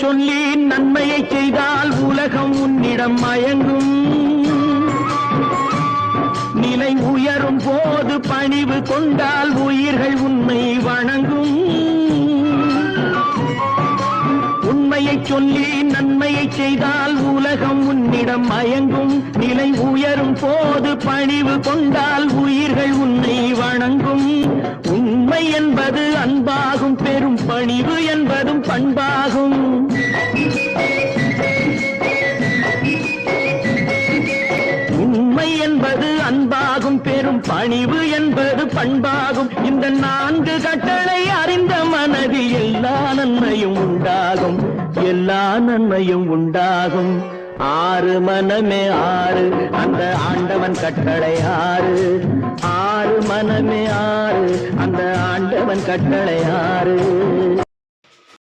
சொல்லி நன்மையை செய்தால் உலகம் உன்னிடம் மயங்கும். நிலை உயரும் போது பணிவு கொண்டால் உயிர்கள் உன்னை வணங்கும். உண்மையை சொல்லி நன்மையை செய்தால் உலகம் உன்னிடம் மயங்கும். நிலை உயரும் போது பணிவு கொண்டால் உயிர்கள் உன்னை வணங்கும். உண்மை என்பது அன்பாகும், பெரும் பணிவு என்பதும் பண்பாகும். உண்மை என்பது அன்பாகும், பெரும் பணிவு என்பது பண்பாகும். இந்த 4 கட்டளை அறிந்த மனதில் எல்லா நன்மையும் உண்டாகும், எல்லா நன்மையும் உண்டாகும். 6 மனமே 6, அந்த ஆண்டவன் கட்டளை 6. 6 மனமே 6, அந்த ஆண்டவன் கட்டளை 6.